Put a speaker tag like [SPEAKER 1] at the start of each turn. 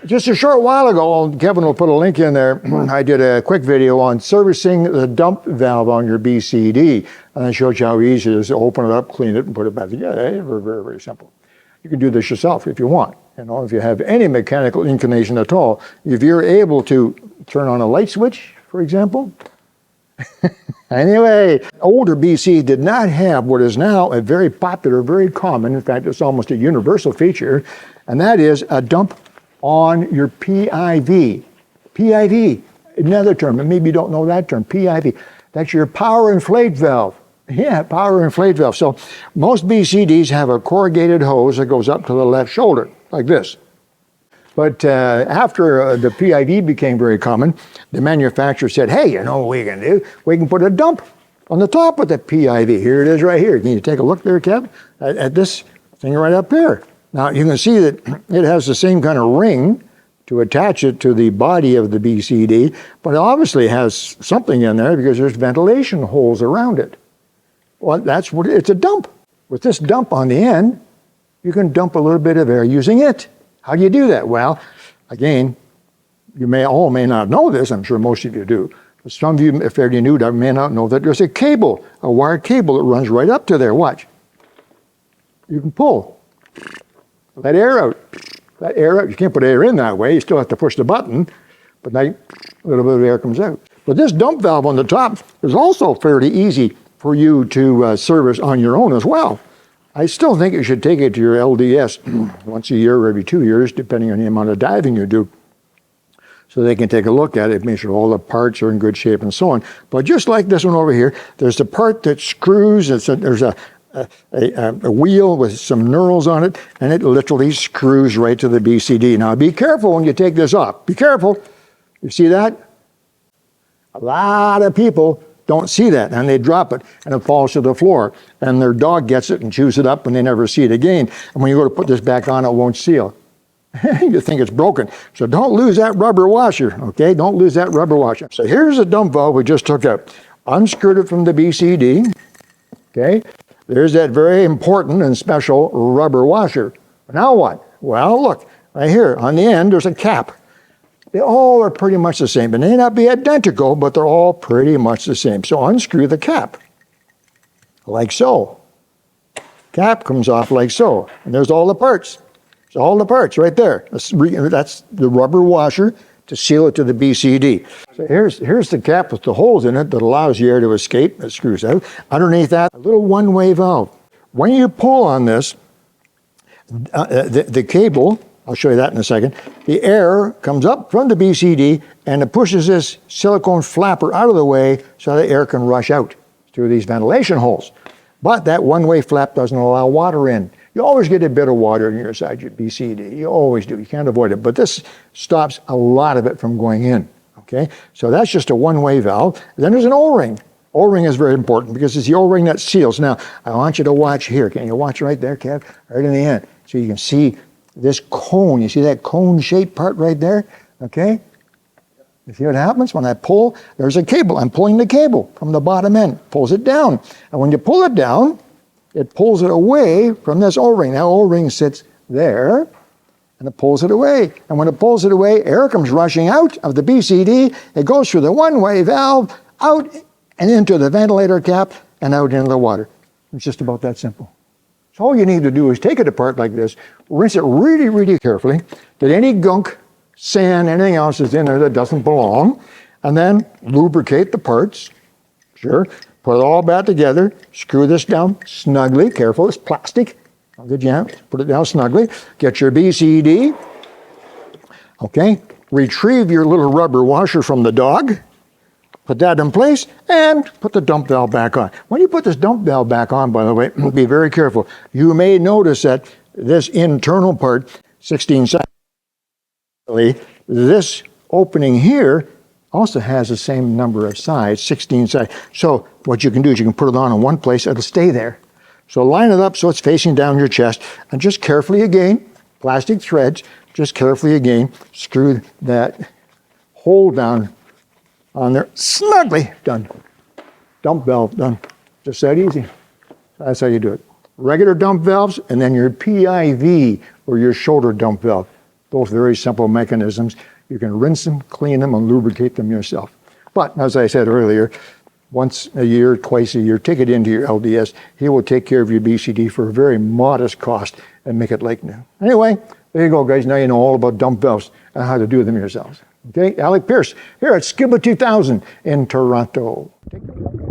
[SPEAKER 1] Just a short while ago, Kevin will put a link in there, I did a quick video on servicing the dump valve on your BCD. And I showed you how easy it is to open it up, clean it, and put it back together. Very, very, very simple. You can do this yourself if you want. You know, if you have any mechanical inclination at all, if you're able to turn on a light switch, for example. Anyway, older BC did not have what is now a very popular, very common, in fact, it's almost a universal feature, and that is a dump on your PIV. PIV, another term, and maybe you don't know that term, PIV. That's your Power Inflate Valve. Yeah, Power Inflate Valve. So most BCDs have a corrugated hose that goes up to the left shoulder, like this. But after the PIV became very common, the manufacturer said, hey, you know what we can do? We can put a dump on the top of the PIV. Here it is right here. Can you take a look there, Kev, at this thing right up here? Now, you can see that it has the same kind of ring to attach it to the body of the BCD, but it obviously has something in there because there's ventilation holes around it. Well, that's what it's a dump. With this dump on the end, you can dump a little bit of air using it. How do you do that? Well, again, you may not know this. I'm sure most of you do. But some of you, if they're new, may not know that there's a cable, a wired cable that runs right up to there. Watch. You can pull. Let air out. Let air out. You can't put air in that way. You still have to push the button, but now a little bit of air comes out. But this dump valve on the top is also fairly easy for you to service on your own as well. I still think you should take it to your LDS once a year or every 2 years, depending on the amount of diving you do, so they can take a look at it, make sure all the parts are in good shape and so on. But just like this one over here, there's the part that screws. There's a wheel with some knurls on it, and it literally screws right to the BCD. Now be careful when you take this off. Be careful. You see that? A lot of people don't see that, and they drop it, and it falls to the floor, and their dog gets it and chews it up, and they never see it again. And when you go to put this back on, it won't seal. You think it's broken. So don't lose that rubber washer, okay? Don't lose that rubber washer. So here's the dump valve we just took out. Unscrewed it from the BCD, okay? There's that very important and special rubber washer. Now what? Well, look, right here on the end, there's a cap. They all are pretty much the same. They may not be identical, but they're all pretty much the same. So unscrew the cap, like so. Cap comes off like so. And there's all the parts. There's all the parts right there. That's the rubber washer to seal it to the BCD. So here's the cap with the holes in it that allows the air to escape. It screws out. Underneath that, a little one-way valve. When you pull on this, the cable, I'll show you that in a second, the air comes up from the BCD and it pushes this silicone flapper out of the way so the air can rush out through these ventilation holes. But that one-way flap doesn't allow water in. You always get a bit of water in your side, your BCD. You always do. You can't avoid it. But this stops a lot of it from going in. Okay? So that's just a one-way valve. Then there's an O-ring. O-ring is very important because it's the O-ring that seals. Now, I want you to watch here. Can you watch right there, Kev? Right in the end. So you can see this cone. You see that cone-shaped part right there? Okay? You see what happens? When I pull, there's a cable. I'm pulling the cable from the bottom end. Pulls it down. And when you pull it down, it pulls it away from this O-ring. That O-ring sits there, and it pulls it away. And when it pulls it away, air comes rushing out of the BCD. It goes through the one-way valve, out and into the ventilator cap, and out into the water. It's just about that simple. So all you need to do is take it apart like this, rinse it really, really carefully, get any gunk, sand, anything else that's in there that doesn't belong, and then lubricate the parts. Sure. Put it all back together, screw this down snugly, careful, it's plastic. Good jam, put it down snugly. Get your BCD, okay? Retrieve your little rubber washer from the dog, put that in place, and put the dump valve back on. When you put this dump valve back on, by the way, be very careful. You may notice that this internal part, 16 seconds, this opening here also has the same number of sides, 16 sides. So what you can do is you can put it on in one place, it'll stay there. So line it up so it's facing down your chest, and just carefully again, plastic threads, just carefully again, screw that hole down on there, snugly, done. Dump valve, done. Just that easy. That's how you do it. Regular dump valves, and then your PIV, or your shoulder dump valve. Both very simple mechanisms. You can rinse them, clean them, and lubricate them yourself. But as I said earlier, once a year, twice a year, take it into your LDS. He will take care of your BCD for a very modest cost and make it like new. Anyway, there you go, guys. Now you know all about dump valves and how to do them yourselves. Okay, Alec Peirce here at Scuba 2000 in Toronto. Take care.